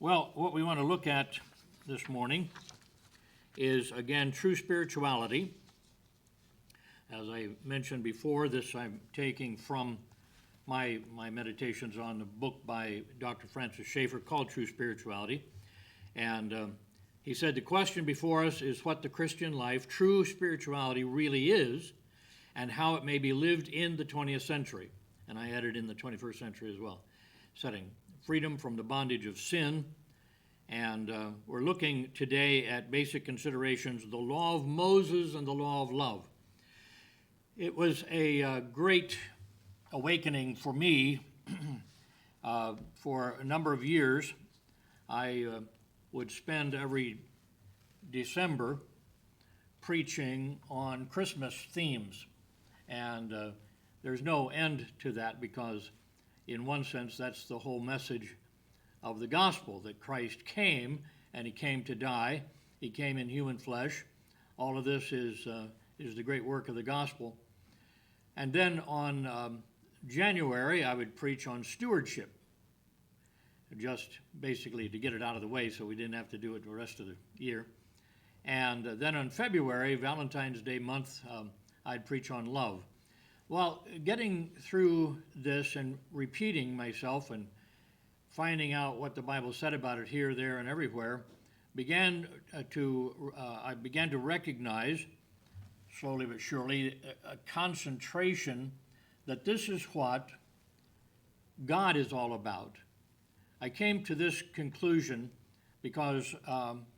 Well, what we want to look at this morning is, again, true spirituality. As I mentioned before, this I'm taking from my meditations on the book by Dr. Francis Schaeffer called True Spirituality. And he said the question before us is what the Christian life, true spirituality, really is, and how it may be lived in the 20th century. And I added in the 21st century as well, setting freedom from the bondage of sin. And we're looking today at basic considerations, the law of Moses and the law of love. It was a great awakening for me. For a number of years, I would spend every December preaching on Christmas themes. And there's no end to that because, in one sense, that's the whole message of the gospel, that Christ came, and he came to die. He came in human flesh. All of this is the great work of the gospel. And then on January, I would preach on stewardship, just basically to get it out of the way so we didn't have to do it the rest of the year. And then on February, Valentine's Day month, I'd preach on love. Well, getting through this and repeating myself and finding out what the Bible said about it here, there, and everywhere, I began to recognize, slowly but surely, a concentration that this is what God is all about. I came to this conclusion because,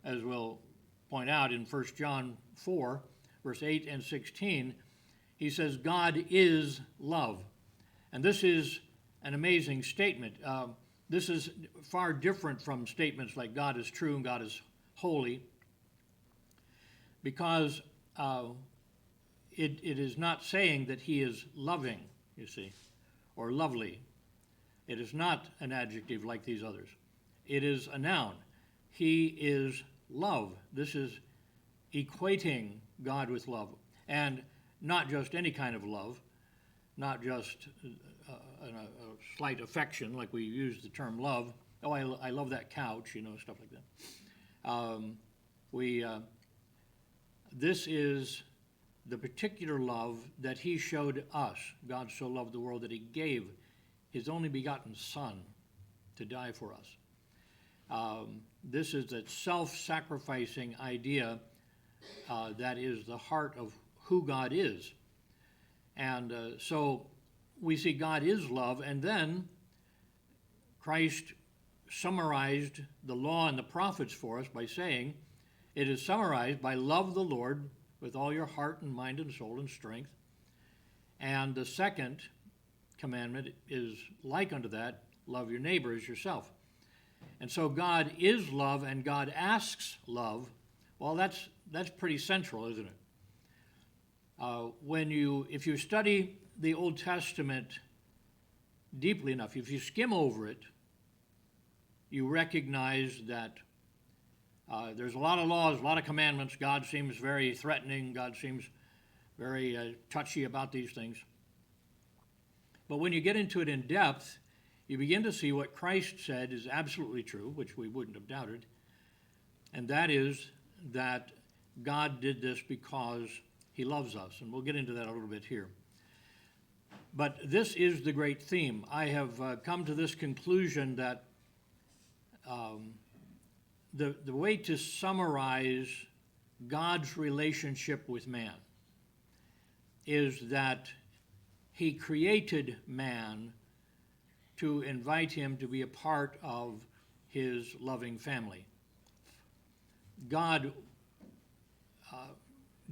as we'll point out in 1 John 4, verse 8 and 16, he says, God is love. And this is an amazing statement. This is far different from statements like God is true and God is holy, because it is not saying that he is loving, you see, or lovely. It is not an adjective like these others. It is a noun. He is love. This is equating God with love, and not just any kind of love, not just a slight affection, like we use the term love. Oh, I love that couch, stuff like that. This is the particular love that he showed us. God so loved the world that he gave his only begotten Son to die for us. This is that self-sacrificing idea that is the heart of who God is. And so we see God is love, and then Christ summarized the law and the prophets for us by saying, it is summarized by love the Lord with all your heart and mind and soul and strength. And the second commandment is like unto that, love your neighbor as yourself. And so God is love, and God asks love. Well, that's pretty central, isn't it? If you study the Old Testament deeply enough, if you skim over it, you recognize that there's a lot of laws, a lot of commandments. God seems very threatening. God seems very touchy about these things. But when you get into it in depth, you begin to see what Christ said is absolutely true, which we wouldn't have doubted, and that is that God did this because he loves us, and we'll get into that a little bit here. But this is the great theme. I have come to this conclusion that the way to summarize God's relationship with man is that he created man to invite him to be a part of his loving family. God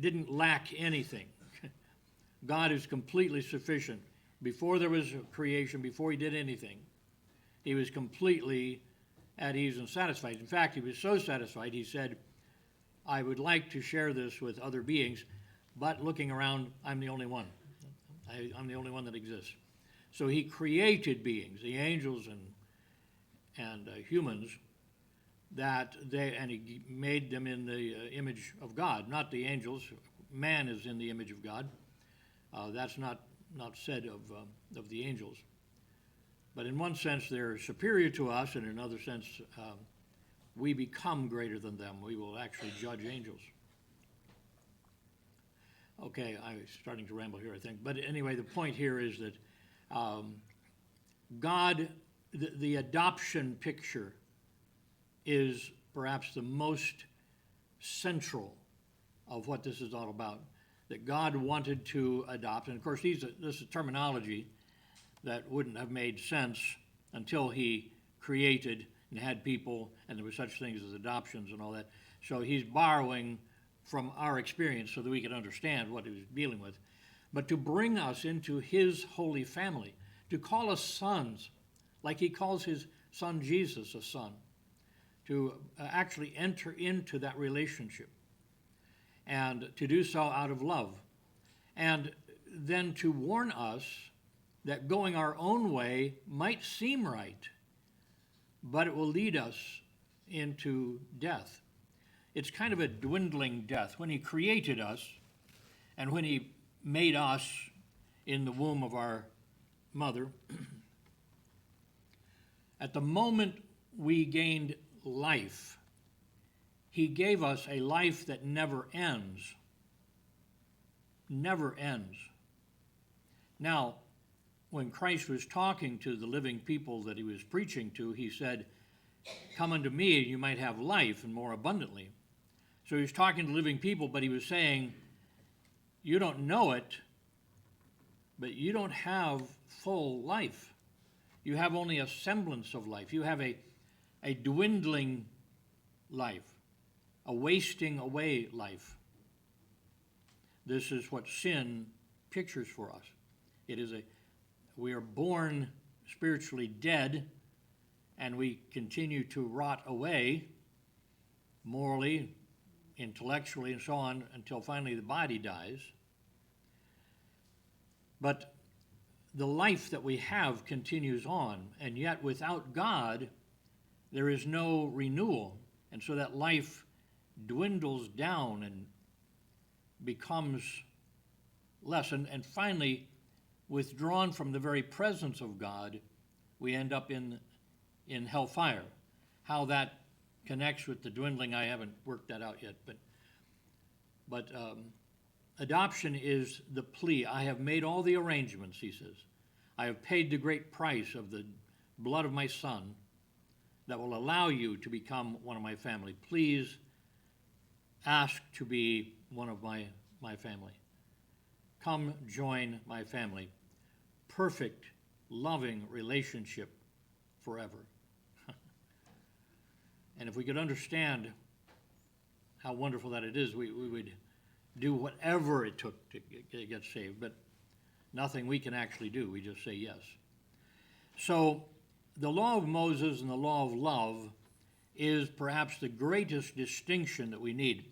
didn't lack anything. God is completely sufficient. Before there was creation, before he did anything, he was completely at ease and satisfied. In fact, he was so satisfied, he said, I would like to share this with other beings, but looking around, I'm the only one. I'm the only one that exists. So he created beings, the angels and humans, and he made them in the image of God, not the angels. Man is in the image of God. That's not said of the angels. But in one sense, they're superior to us, and in another sense, we become greater than them. We will actually judge angels. Okay, I'm starting to ramble here, I think. But anyway, the point here is that God, the adoption picture is perhaps the most central of what this is all about. That God wanted to adopt, and of course this is terminology that wouldn't have made sense until he created and had people, and there were such things as adoptions and all that. So he's borrowing from our experience so that we can understand what he was dealing with. But to bring us into his holy family, to call us sons, like he calls his son Jesus a son, to actually enter into that relationship, and to do so out of love. And then to warn us that going our own way might seem right, but it will lead us into death. It's kind of a dwindling death. When he created us, and when he made us in the womb of our mother, at the moment we gained life, he gave us a life that never ends. Never ends. Now, when Christ was talking to the living people that he was preaching to, he said, "Come unto me, and you might have life, and more abundantly." So he was talking to living people, but he was saying, you don't know it, but you don't have full life. You have only a semblance of life. You have a dwindling life, a wasting away life. This is what sin pictures for us. We are born spiritually dead, and we continue to rot away morally, intellectually, and so on, until finally the body dies. But the life that we have continues on, and yet without God, there is no renewal. And so that life dwindles down and becomes less. And finally, withdrawn from the very presence of God, we end up in hellfire. How that connects with the dwindling, I haven't worked that out yet. But adoption is the plea. I have made all the arrangements, he says. I have paid the great price of the blood of my son that will allow you to become one of my family. Please ask to be one of my family. Come join my family. Perfect, loving relationship forever. And if we could understand how wonderful that it is, we would do whatever it took to get saved, but nothing we can actually do. We just say yes. So the law of Moses and the law of love is perhaps the greatest distinction that we need.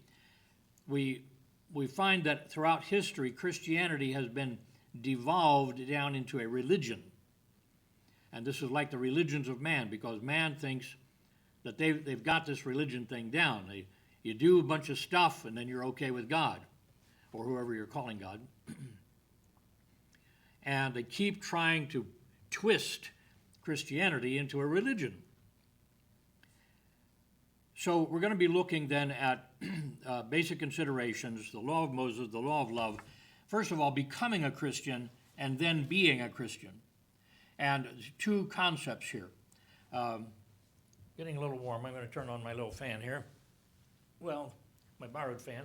We find that throughout history, Christianity has been devolved down into a religion. And this is like the religions of man, because man thinks that they've got this religion thing down. You do a bunch of stuff, and then you're okay with God, or whoever you're calling God. And they keep trying to twist Christianity into a religion. So we're going to be looking then at basic considerations, the law of Moses, the law of love. First of all, becoming a Christian, and then being a Christian. And two concepts here. Getting a little warm. I'm going to turn on my little fan here. Well, my borrowed fan.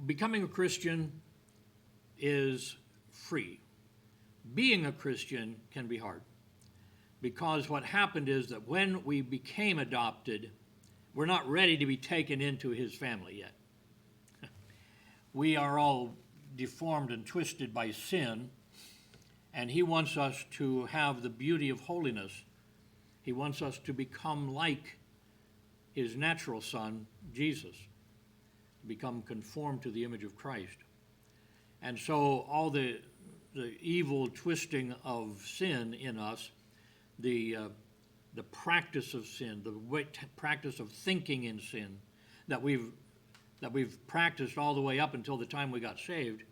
Becoming a Christian is free. Being a Christian can be hard, because what happened is that when we became adopted, we're not ready to be taken into his family yet. We are all deformed and twisted by sin, and he wants us to have the beauty of holiness. He wants us to become like his natural son, Jesus, to become conformed to the image of Christ. And so all the evil twisting of sin in us, the practice of sin, the practice of thinking in sin that we've practiced all the way up until the time we got saved,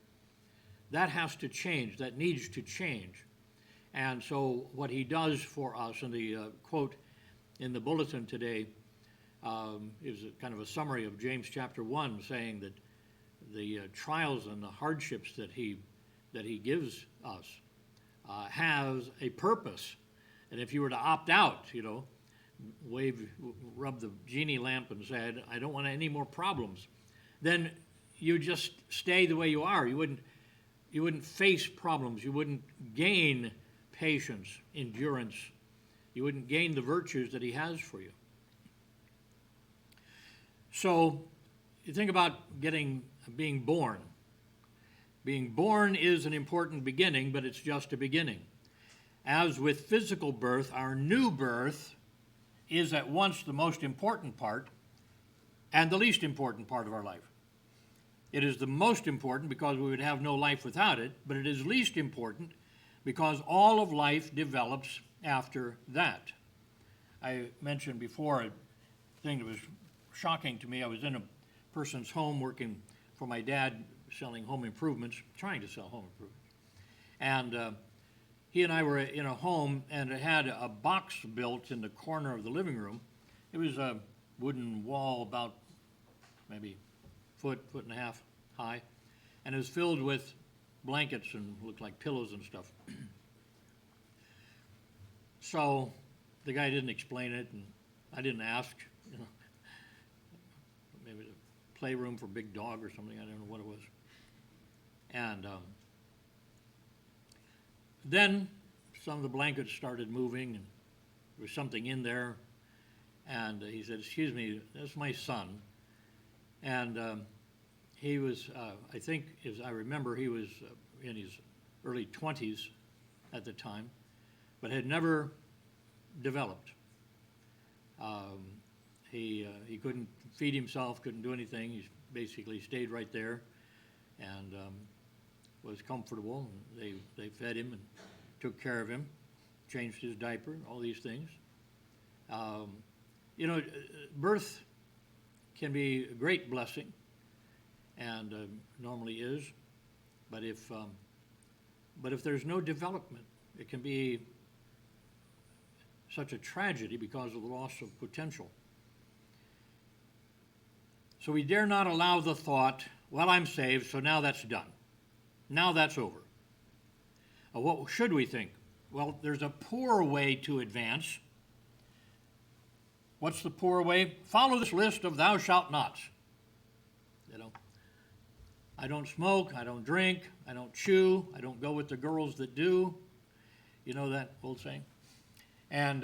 that has to change, that needs to change. And so what he does for us, and the quote in the bulletin today is a kind of a summary of James chapter 1, saying that the trials and the hardships that he gives us has a purpose. And if you were to opt out, rub the genie lamp and said, I don't want any more problems, then you just stay the way you are. You wouldn't face problems. You wouldn't gain patience, endurance. You wouldn't gain the virtues that he has for you. So you think about being born. Being born is an important beginning, but it's just a beginning. As with physical birth, our new birth is at once the most important part and the least important part of our life. It is the most important because we would have no life without it, but it is least important because all of life develops after that. I mentioned before a thing that was shocking to me. I was in a person's home working for my dad, selling home improvements, trying to sell home improvements. And he and I were in a home, and it had a box built in the corner of the living room. It was a wooden wall about maybe foot and a half high, and it was filled with blankets and looked like pillows and stuff. So the guy didn't explain it, and I didn't ask, maybe a playroom for big dog or something, I don't know what it was. And then some of the blankets started moving, and there was something in there, and he said, excuse me, that's my son. And he was, I think, as I remember, he was in his early 20s at the time, but had never developed. He couldn't feed himself, couldn't do anything. He basically stayed right there and was comfortable. They fed him and took care of him, changed his diaper, all these things. Birth can be a great blessing, and normally is, but if there's no development, it can be such a tragedy because of the loss of potential. So we dare not allow the thought, well, I'm saved, so now that's done. Now that's over. What should we think? Well, there's a poor way to advance. What's the poor way? Follow this list of thou shalt nots. I don't smoke, I don't drink, I don't chew, I don't go with the girls that do. You know that old saying? And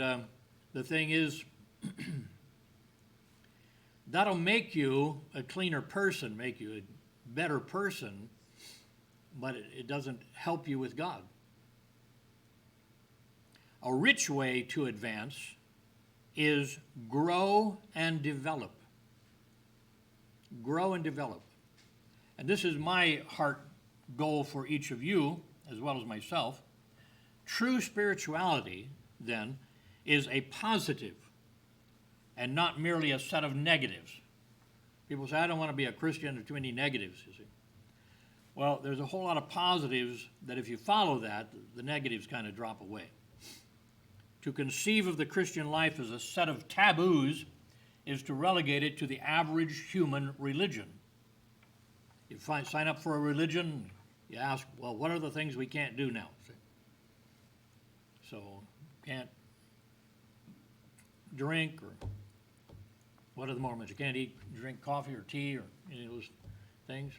the thing is, that'll make you a cleaner person, make you a better person, but it doesn't help you with God. A rich way to advance is grow and develop. Grow and develop. And this is my heart goal for each of you, as well as myself. True spirituality, then, is a positive and not merely a set of negatives. People say, I don't want to be a Christian, there are too many negatives, you see. Well, there's a whole lot of positives that if you follow that, the negatives kind of drop away. To conceive of the Christian life as a set of taboos is to relegate it to the average human religion. You sign up for a religion, you ask, well, what are the things we can't do now? So, can't drink, or what are the moments? You can't eat, drink coffee or tea or any of those things.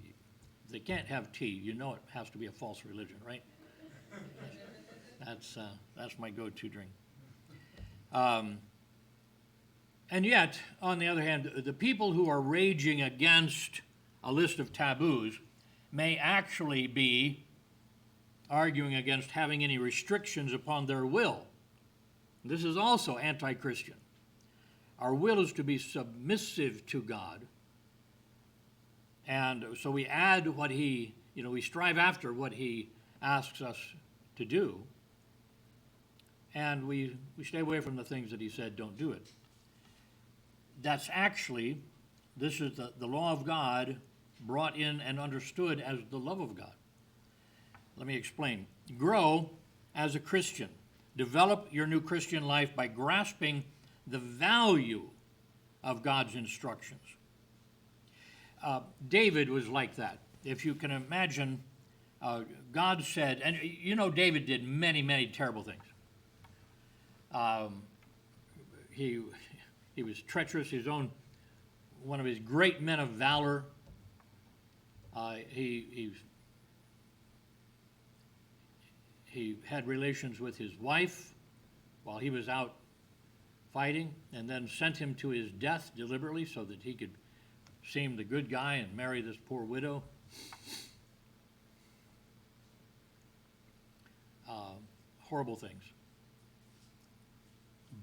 If they can't have tea, you know it has to be a false religion, right? That's my go-to drink. And yet, on the other hand, the people who are raging against a list of taboos may actually be arguing against having any restrictions upon their will. This is also anti-Christian. Our will is to be submissive to God. And so we add what he, we strive after what he asks us to do. And we stay away from the things that he said don't do it. That's actually, this is the law of God brought in and understood as the love of God. Let me explain. Grow as a Christian. Develop your new Christian life by grasping the value of God's instructions. David was like that. If you can imagine, God said, and you know David did many, many terrible things. He was treacherous. One of his great men of valor. He had relations with his wife while he was out fighting, and then sent him to his death deliberately so that he could seem the good guy and marry this poor widow. Horrible things.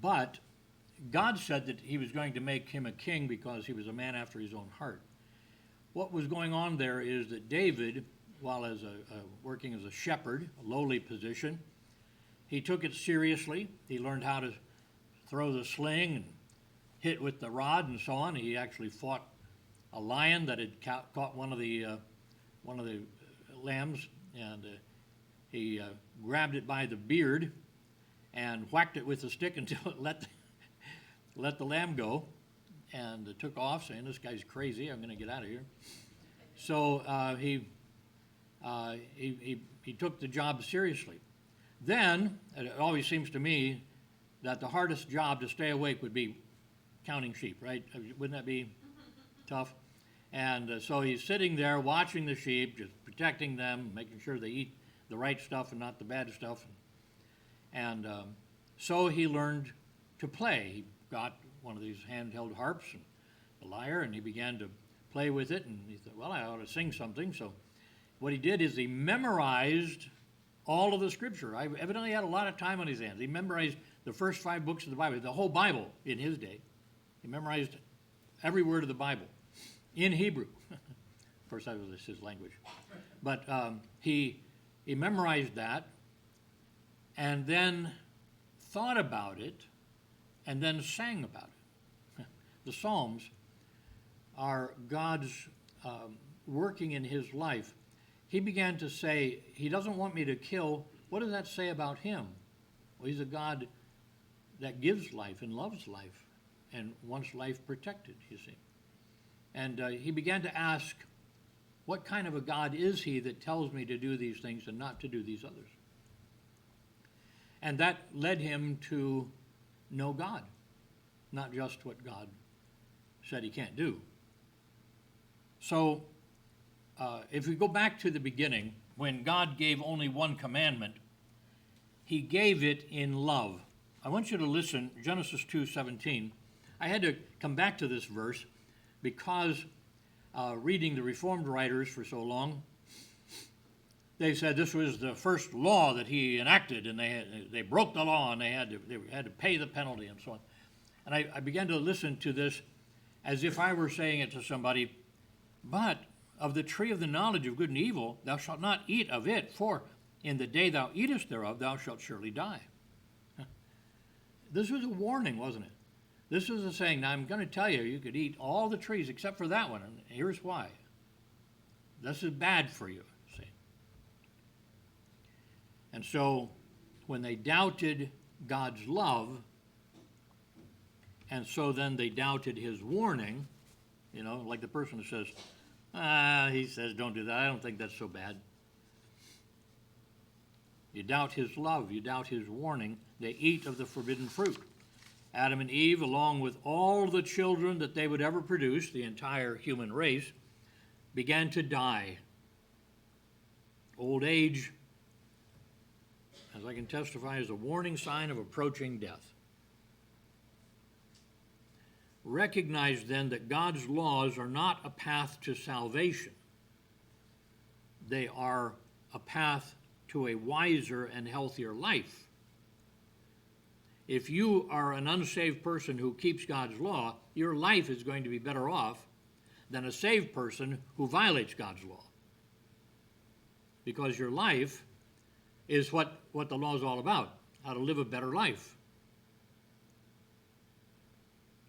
But God said that he was going to make him a king because he was a man after his own heart. What was going on there is that David, while working as a shepherd, a lowly position, he took it seriously. He learned how to throw the sling and hit with the rod and so on. He actually fought a lion that had caught one of the lambs, and he grabbed it by the beard and whacked it with a stick until it let the lamb go, and took off, saying, "This guy's crazy. I'm going to get out of here." So he took the job seriously. Then it always seems to me that the hardest job to stay awake would be counting sheep, right? Wouldn't that be tough? And so he's sitting there watching the sheep, just protecting them, making sure they eat the right stuff and not the bad stuff. And so he learned to play. He got one of these handheld harps and a lyre, and he began to play with it. And he thought, well, I ought to sing something. So what he did is he memorized all of the scripture. I evidently had a lot of time on his hands. He memorized the first 5 books of the Bible, the whole Bible in his day. He memorized every word of the Bible in Hebrew. Of course, that was his language. But he memorized that, and then thought about it, and then sang about it. The Psalms are God's working in his life. He began to say, he doesn't want me to kill. What does that say about him? Well, he's a God that gives life and loves life and wants life protected, you see. And he began to ask, what kind of a God is he that tells me to do these things and not to do these others? And that led him to know God, not just what God said he can't do. So if we go back to the beginning, when God gave only one commandment, he gave it in love. I want you to listen, Genesis 2:17. I had to come back to this verse because reading the Reformed writers for so long, they said this was the first law that he enacted, and they broke the law, and they had to pay the penalty and so on. And I began to listen to this as if I were saying it to somebody, but of the tree of the knowledge of good and evil, thou shalt not eat of it, for in the day thou eatest thereof, thou shalt surely die. This was a warning, wasn't it? This was a saying, now I'm going to tell you, you could eat all the trees except for that one, and here's why. This is bad for you, see. And so when they doubted God's love, and so then they doubted his warning, you know, like the person who says, he says, don't do that. I don't think that's so bad. You doubt his love. You doubt his warning. They eat of the forbidden fruit. Adam and Eve, along with all the children that they would ever produce, the entire human race, began to die. Old age, as I can testify, is a warning sign of approaching death. Recognize then that God's laws are not a path to salvation. They are a path to a wiser and healthier life. If you are an unsaved person who keeps God's law, your life is going to be better off than a saved person who violates God's law. Because your life is what the law is all about, how to live a better life.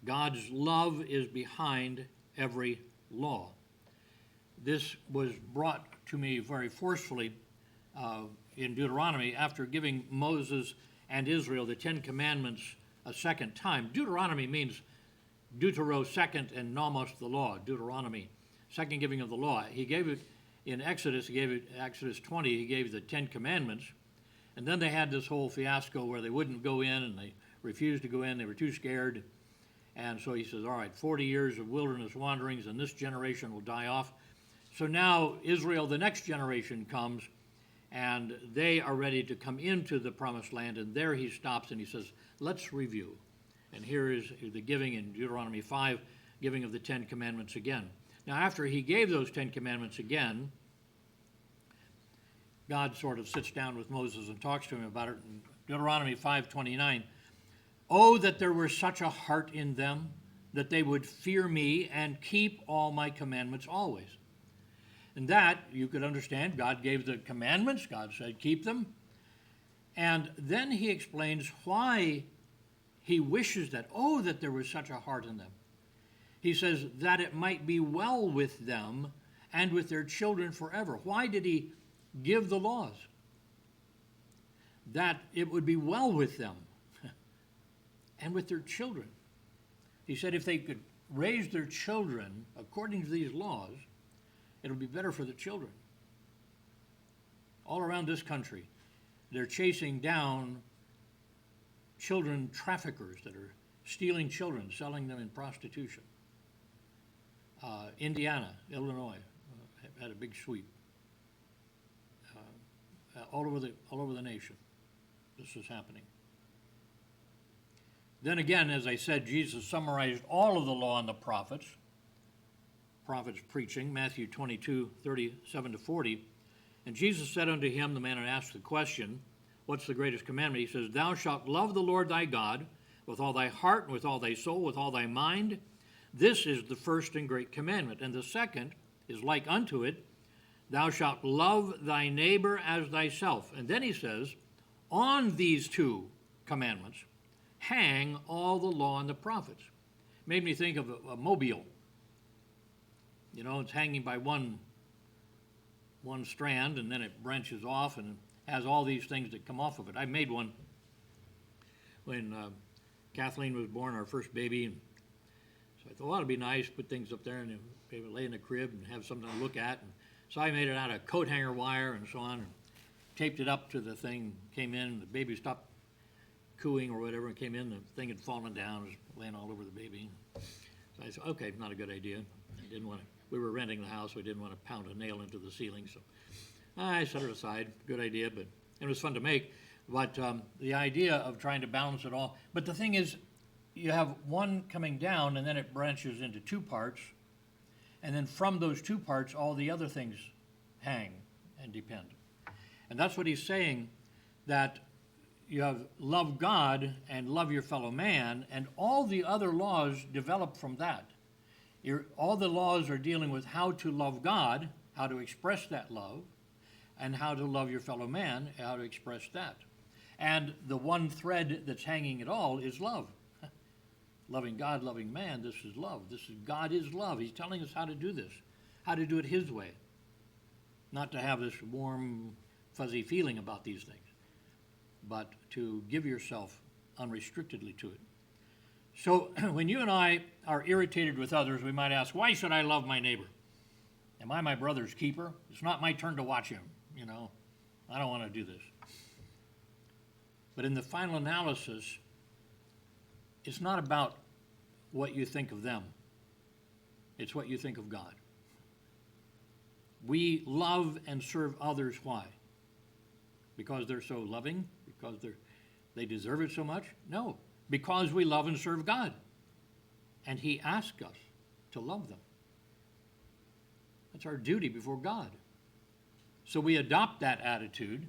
God's love is behind every law. This was brought to me very forcefully in Deuteronomy after giving Moses and Israel the Ten Commandments a second time. Deuteronomy means deutero, second, and nomos, the law. Deuteronomy, second giving of the law. He gave it in Exodus. He gave it Exodus 20. He gave the Ten Commandments, and then they had this whole fiasco where they wouldn't go in, and they refused to go in. They were too scared, and so he says, all right, 40 years of wilderness wanderings, and this generation will die off. So now Israel, the next generation, comes, and they are ready to come into the promised land, and there he stops and he says, let's review. And here is the giving in Deuteronomy 5, giving of the Ten Commandments again. Now, after he gave those Ten Commandments again, God sort of sits down with Moses and talks to him about it. In Deuteronomy 5:29, oh, that there were such a heart in them, that they would fear me and keep all my commandments always. And that, you could understand, God gave the commandments, God said keep them. And then he explains why he wishes that, oh, that there was such a heart in them. He says that it might be well with them and with their children forever. Why did he give the laws? That it would be well with them and with their children. He said if they could raise their children according to these laws, it'll be better for the children. All around this country, they're chasing down children traffickers that are stealing children, selling them in prostitution. Indiana, Illinois had a big sweep. All over the nation, this is happening. Then again, as I said, Jesus summarized all of the law and the prophets preaching, Matthew 22:37-40. And Jesus said unto him, the man had asked the question, what's the greatest commandment? He says, thou shalt love the Lord thy God with all thy heart, and with all thy soul, with all thy mind. This is the first and great commandment. And the second is like unto it, thou shalt love thy neighbor as thyself. And then he says, on these two commandments hang all the law and the prophets. Made me think of a mobile. You know, it's hanging by one strand, and then it branches off and has all these things that come off of it. I made one when Kathleen was born, our first baby. And so I thought, well, it'd be nice, put things up there and maybe lay in the crib and have something to look at. And so I made it out of coat hanger wire and so on, and taped it up to the thing, came in, the baby stopped cooing or whatever, and came in, the thing had fallen down, it was laying all over the baby. So I said, okay, not a good idea. I didn't want to, we were renting the house, so I didn't want to pound a nail into the ceiling, so I set it aside. Good idea, but it was fun to make. But the idea of trying to balance it all, but the thing is, you have one coming down, and then it branches into two parts, and then from those two parts, all the other things hang and depend. And that's what he's saying, that you have love God and love your fellow man, and all the other laws develop from that. All the laws are dealing with how to love God, how to express that love, and how to love your fellow man, how to express that. And the one thread that's hanging it all is love. Loving God, loving man, this is love. God is love. He's telling us how to do this, how to do it his way. Not to have this warm, fuzzy feeling about these things, but to give yourself unrestrictedly to it. So when you and I are irritated with others, we might ask, why should I love my neighbor? Am I my brother's keeper? It's not my turn to watch him, you know. I don't want to do this. But in the final analysis, it's not about what you think of them. It's what you think of God. We love and serve others. Why? Because they're so loving? Because they deserve it so much? No. Because we love and serve God. And he asked us to love them. That's our duty before God. So we adopt that attitude,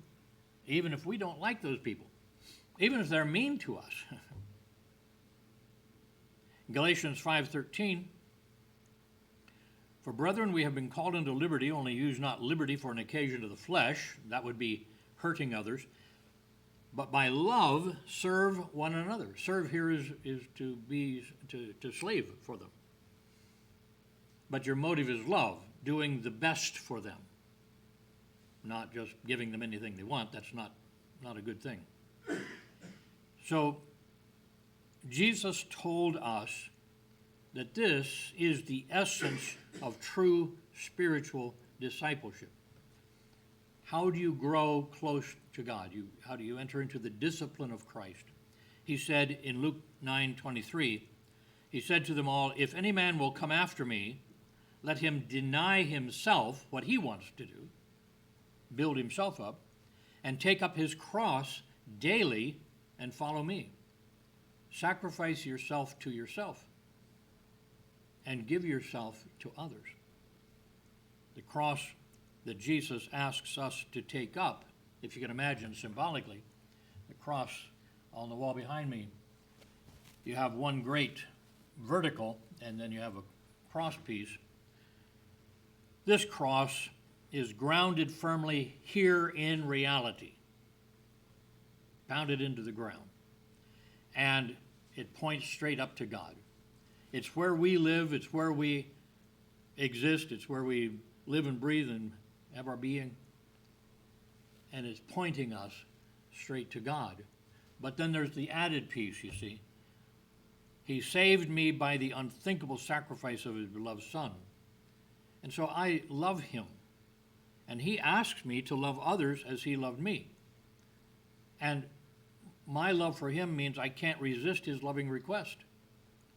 even if we don't like those people, even if they're mean to us. Galatians 5:13, for brethren, we have been called into liberty, only use not liberty for an occasion to the flesh, that would be hurting others, but by love serve one another. Serve here is to slave for them. But your motive is love. doing the best for them, not just giving them anything they want. That's not a good thing. So Jesus told us that this is the essence of true spiritual discipleship. How do you grow close to God? How do you enter into the discipline of Christ? He said in Luke 9:23, he said to them all, "If any man will come after me, let him deny himself," what he wants to do, build himself up, "and take up his cross daily and follow me." Sacrifice yourself to yourself and give yourself to others. The cross that Jesus asks us to take up, if you can imagine symbolically, the cross on the wall behind me, you have one great vertical and then you have a cross piece. This cross is grounded firmly here in reality, pounded into the ground, and it points straight up to God. It's where we live, it's where we exist, it's where we live and breathe and have our being, and it's pointing us straight to God. But then there's the added piece, you see. He saved me by the unthinkable sacrifice of his beloved Son. And so I love him, and he asks me to love others as he loved me. And my love for him means I can't resist his loving request.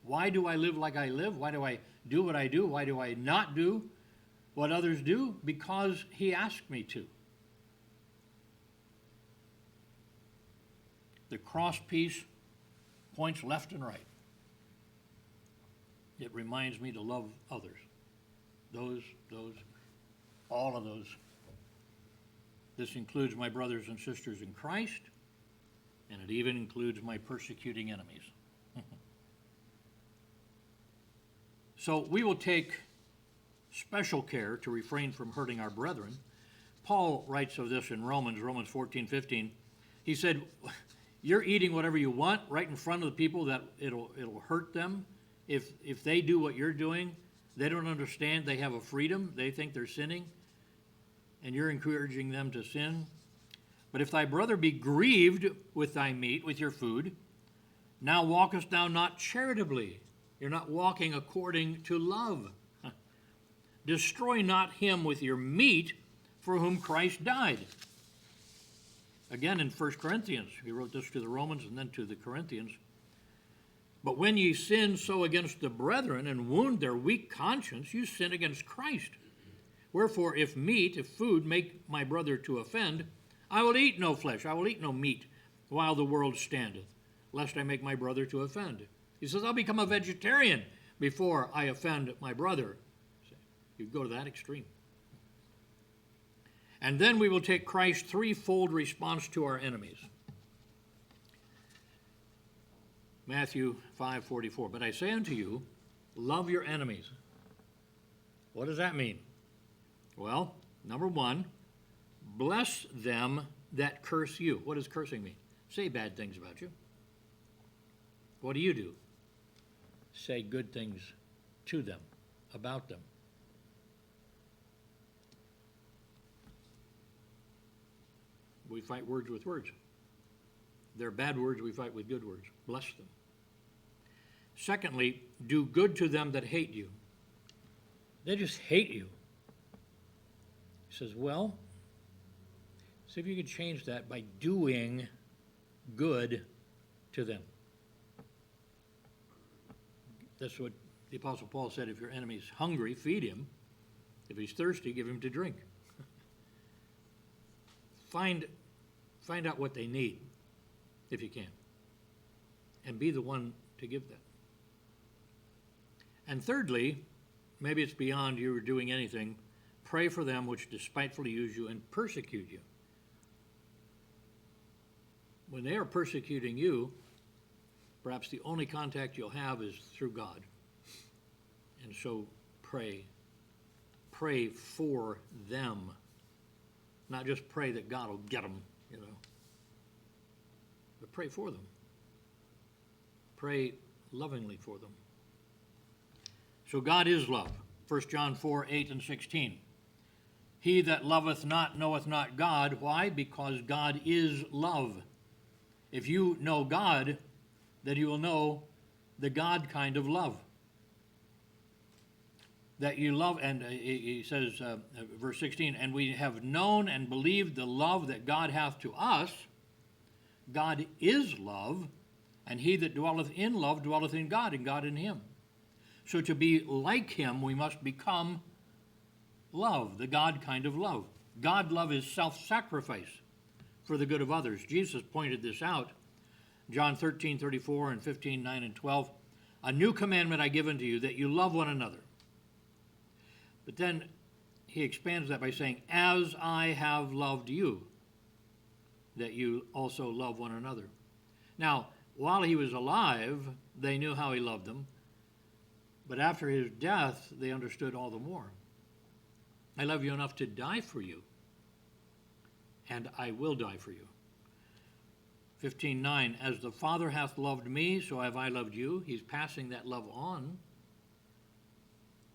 Why do I live like I live? Why do I do what I do? Why do I not do what others do? Because he asked me to. The cross piece points left and right. It reminds me to love others. Those, all of those. This includes my brothers and sisters in Christ, and it even includes my persecuting enemies. So we will take special care to refrain from hurting our brethren. Paul writes of this in Romans 14:15. He said, you're eating whatever you want right in front of the people that it'll hurt them. If they do what you're doing, they don't understand they have a freedom. They think they're sinning, and you're encouraging them to sin. But if thy brother be grieved with thy meat, with your food, now walkest thou not charitably. You're not walking according to love. Destroy not him with your meat for whom Christ died. Again, in 1 Corinthians, he wrote this to the Romans and then to the Corinthians. But when ye sin so against the brethren and wound their weak conscience, you sin against Christ. Wherefore, if food make my brother to offend, I will eat no flesh, I will eat no meat, while the world standeth, lest I make my brother to offend. He says, I'll become a vegetarian before I offend my brother. You go to that extreme. And then we will take Christ's threefold response to our enemies. Matthew 5:44. But I say unto you, love your enemies. What does that mean? Well, number one, bless them that curse you. What does cursing mean? Say bad things about you. What do? Say good things to them, about them. We fight words with words. They're bad words, we fight with good words. Bless them. Secondly, do good to them that hate you. They just hate you. He says, well, see if you could change that by doing good to them. That's what the Apostle Paul said, if your enemy's hungry, feed him. If he's thirsty, give him to drink. Find out what they need, if you can, and be the one to give that. And thirdly, maybe it's beyond you doing anything, pray for them which despitefully use you and persecute you. When they are persecuting you, perhaps the only contact you'll have is through God. And so pray for them. Not just pray that God will get them, but pray for them. Pray lovingly for them. So God is love. 1 John 4, 8 and 16. He that loveth not knoweth not God. Why? Because God is love. If you know God, then you will know the God kind of love. That you love, and he says, verse 16, and we have known and believed the love that God hath to us. God is love, and he that dwelleth in love dwelleth in God, and God in him. So to be like him, we must become love, the God kind of love. God love is self-sacrifice for the good of others. Jesus pointed this out. John 13, 34 and 15, 9 and 12. A new commandment I give unto you, that you love one another. But then he expands that by saying, as I have loved you, that you also love one another. Now, while he was alive, they knew how he loved them. But after his death, they understood all the more. I love you enough to die for you, and I will die for you. 15:9, as the Father hath loved me, so have I loved you. He's passing that love on.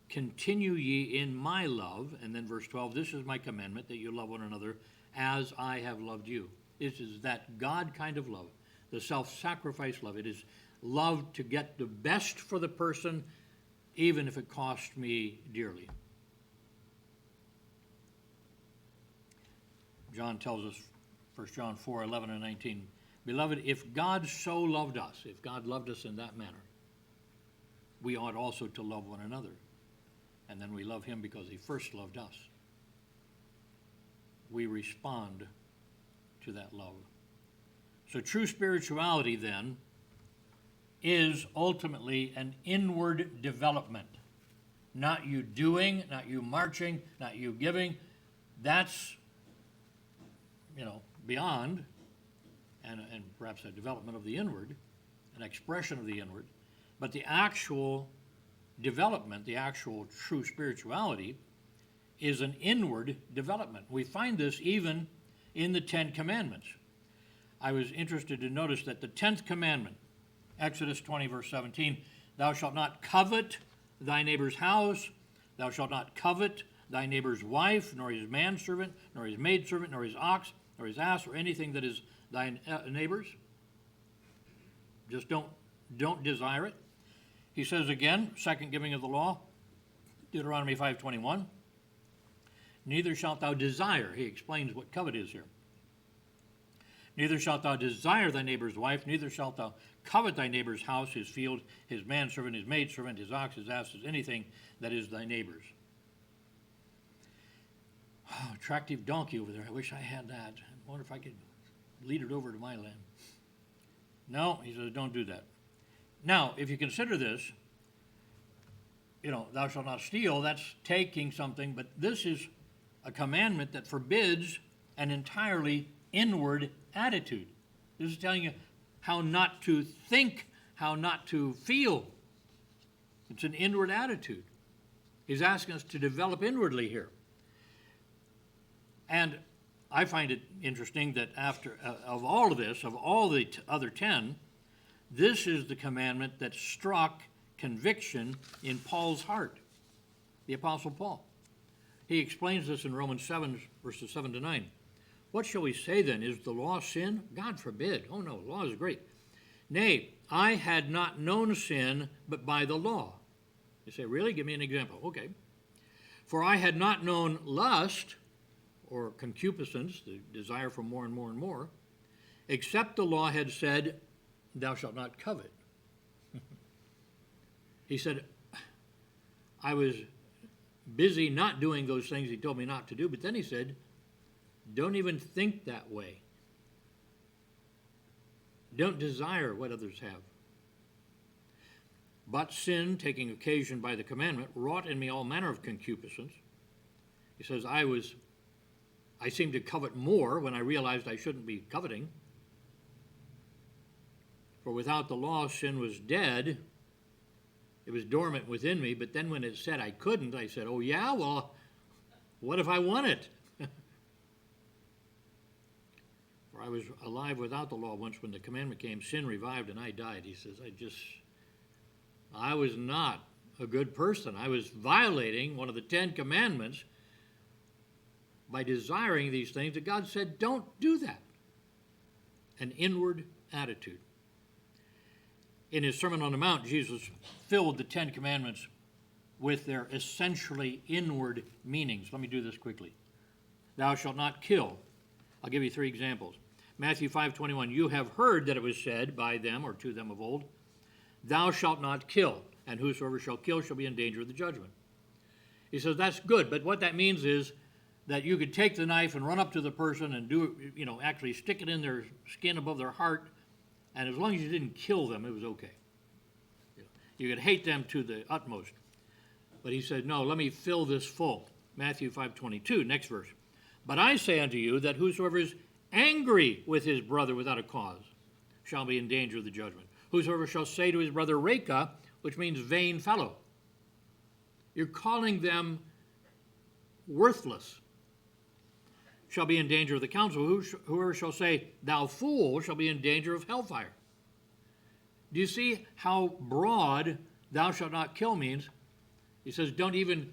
Continue ye in my love. And then verse 12, this is my commandment, that you love one another as I have loved you. This is that God kind of love, the self-sacrifice love. It is love to get the best for the person, even if it costs me dearly. John tells us, 1 John 4, 11 and 19, beloved, if God so loved us, if God loved us in that manner, we ought also to love one another. And then we love him because he first loved us. We respond to that love. So true spirituality then is ultimately an inward development. Not you doing, not you marching, not you giving. That's, beyond, and perhaps a development of the inward, an expression of the inward. But the actual development, the actual true spirituality, is an inward development. We find this even in the 10 Commandments. I was interested to notice that the 10th commandment, Exodus 20, verse 17, thou shalt not covet thy neighbor's house, thou shalt not covet thy neighbor's wife, nor his manservant, nor his maidservant, nor his ox, nor his ass, or anything that is thy neighbor's. Just don't desire it. He says again, second giving of the law, Deuteronomy 5:21, neither shalt thou desire. He explains what covet is here. Neither shalt thou desire thy neighbor's wife, neither shalt thou covet thy neighbor's house, his field, his manservant, his maidservant, his ox, his ass, anything that is thy neighbor's. Oh, attractive donkey over there. I wish I had that. I wonder if I could lead it over to my land. No, he says, don't do that. Now, if you consider this, thou shalt not steal, that's taking something, but this is a commandment that forbids an entirely inward attitude. This is telling you how not to think, how not to feel. It's an inward attitude. He's asking us to develop inwardly here. And I find it interesting that after, of all of this, of all the other 10, this is the commandment that struck conviction in Paul's heart, the Apostle Paul. He explains this in Romans 7, verses 7 to 9. What shall we say then? Is the law sin? God forbid. Oh no, the law is great. Nay, I had not known sin but by the law. You say, really? Give me an example. Okay. For I had not known lust, or concupiscence, the desire for more and more and more, except the law had said, thou shalt not covet. He said, I was busy not doing those things he told me not to do, but then he said, don't even think that way. Don't desire what others have. But sin, taking occasion by the commandment, wrought in me all manner of concupiscence. He says, I seemed to covet more when I realized I shouldn't be coveting. For without the law, sin was dead. It was dormant within me, but then when it said I couldn't, I said, oh yeah, well, what if I want it? For I was alive without the law once when the commandment came, sin revived and I died. He says, I was not a good person. I was violating one of the 10 commandments by desiring these things that God said, don't do that. An inward attitude. In his Sermon on the Mount, Jesus filled the 10 commandments with their essentially inward meanings. Let me do this quickly. Thou shalt not kill. I'll give you 3 examples. Matthew 5:21, you have heard that it was said by them or to them of old, thou shalt not kill, and whosoever shall kill shall be in danger of the judgment. He says that's good, but what that means is that you could take the knife and run up to the person and do it, actually stick it in their skin above their heart, and as long as you didn't kill them, it was okay. You could hate them to the utmost. But he said, no, let me fill this full. Matthew 5:22, next verse. But I say unto you that whosoever is angry with his brother without a cause shall be in danger of the judgment. Whosoever shall say to his brother, Reka, which means vain fellow. You're calling them worthless. Shall be in danger of the council. Whoever shall say, thou fool, shall be in danger of hellfire. Do you see how broad thou shalt not kill means? He says, don't even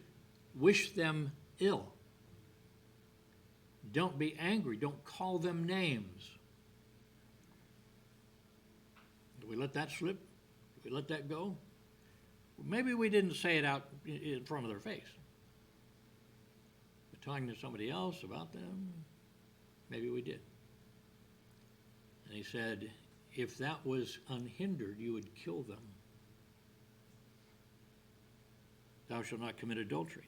wish them ill. Don't be angry. Don't call them names. Do we let that slip? Do we let that go? Maybe we didn't say it out in front of their face. But talking to somebody else about them, maybe we did. And he said, if that was unhindered, you would kill them. Thou shalt not commit adultery.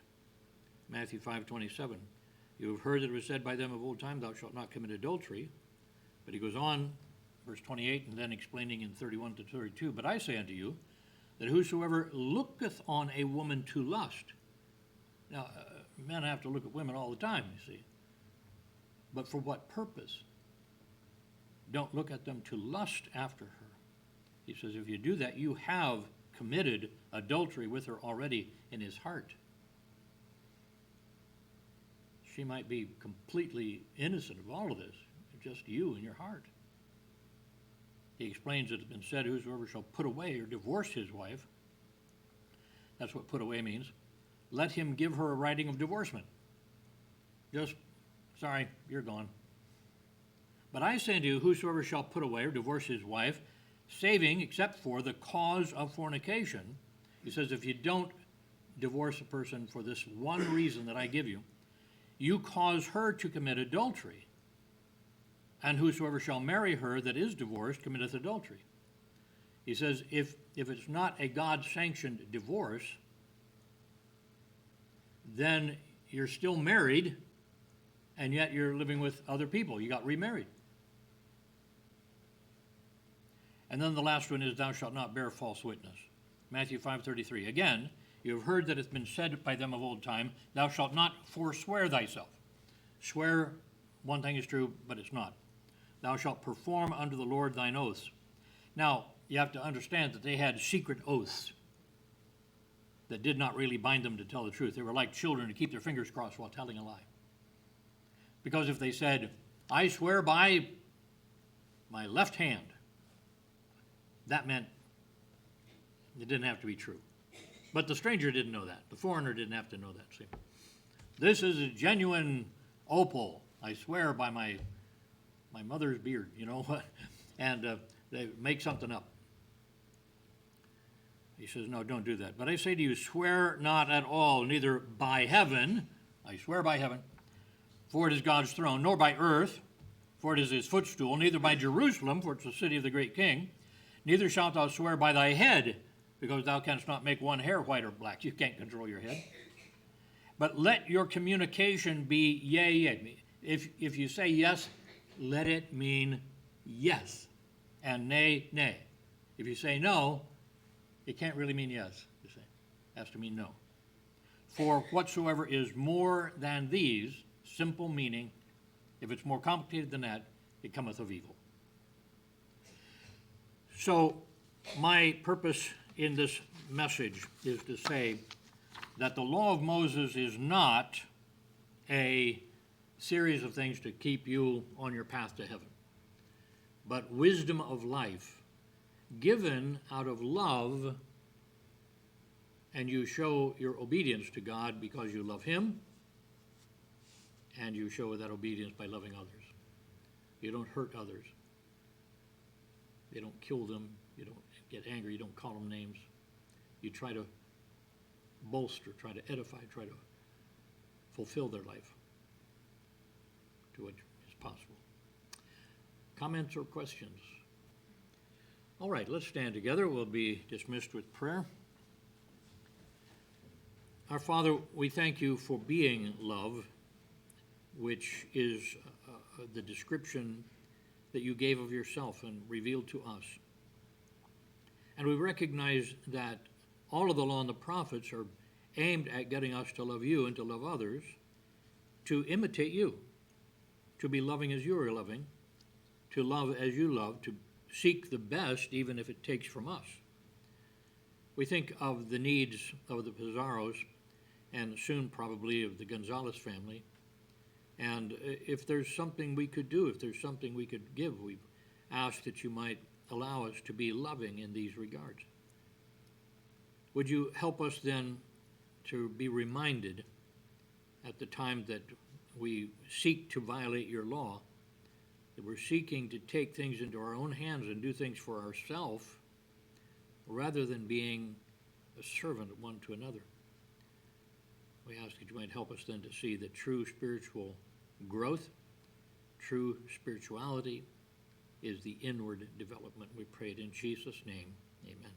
Matthew 5:27. You have heard that it was said by them of old time, thou shalt not commit adultery. But he goes on, verse 28, and then explaining in 31 to 32, but I say unto you, that whosoever looketh on a woman to lust. Now, men have to look at women all the time, you see. But for what purpose? Don't look at them to lust after her. He says, if you do that, you have committed adultery with her already in his heart. She might be completely innocent of all of this, just you in your heart. He explains that it's been said, whosoever shall put away or divorce his wife, that's what put away means, let him give her a writing of divorcement. Just, sorry, you're gone. But I say unto you, whosoever shall put away or divorce his wife, saving except for the cause of fornication, he says, if you don't divorce a person for this one reason that I give you, you cause her to commit adultery. And whosoever shall marry her that is divorced committeth adultery. He says, if it's not a God-sanctioned divorce, then you're still married, and yet you're living with other people. You got remarried. And then the last one is, thou shalt not bear false witness. Matthew 5:33. Again, you have heard that it hath been said by them of old time, thou shalt not forswear thyself. Swear, one thing is true, but it's not. Thou shalt perform unto the Lord thine oaths. Now, you have to understand that they had secret oaths that did not really bind them to tell the truth. They were like children to keep their fingers crossed while telling a lie. Because if they said, I swear by my left hand, that meant it didn't have to be true. But the stranger didn't know that. The foreigner didn't have to know that. See? This is a genuine opal. I swear by my mother's beard, and they make something up. He says, no, don't do that. But I say to you, swear not at all, neither by heaven, I swear by heaven, for it is God's throne, nor by earth, for it is his footstool, neither by Jerusalem, for it's the city of the great king, neither shalt thou swear by thy head, because thou canst not make one hair white or black. You can't control your head. But let your communication be yea, yea. If you say yes, let it mean yes, and nay, nay. If you say no, it can't really mean yes, you see. It has to mean no. For whatsoever is more than these, simple meaning, if it's more complicated than that, it cometh of evil. So my purpose in this message is to say that the law of Moses is not a series of things to keep you on your path to heaven, but wisdom of life given out of love And you show your obedience to God because you love Him, and you show that obedience by loving others. You don't hurt others. You don't kill them. You don't get angry. You don't call them names. You try to bolster, try to edify, try to fulfill their life to what is possible. Comments or questions? All right, let's stand together. We'll be dismissed with prayer. Our Father, we thank you for being love, which is the description that you gave of yourself and revealed to us. And we recognize that all of the law and the prophets are aimed at getting us to love you and to love others, to imitate you, to be loving as you are loving, to love as you love, to seek the best even if it takes from us. We think of the needs of the Pizarros and soon probably of the Gonzalez family. And if there's something we could do, if there's something we could give, we ask that you might allow us to be loving in these regards. Would you help us then to be reminded at the time that we seek to violate your law, that we're seeking to take things into our own hands and do things for ourselves rather than being a servant one to another. We ask that you might help us then to see that true spiritual growth, true spirituality is the inward development. We pray it in Jesus' name. Amen.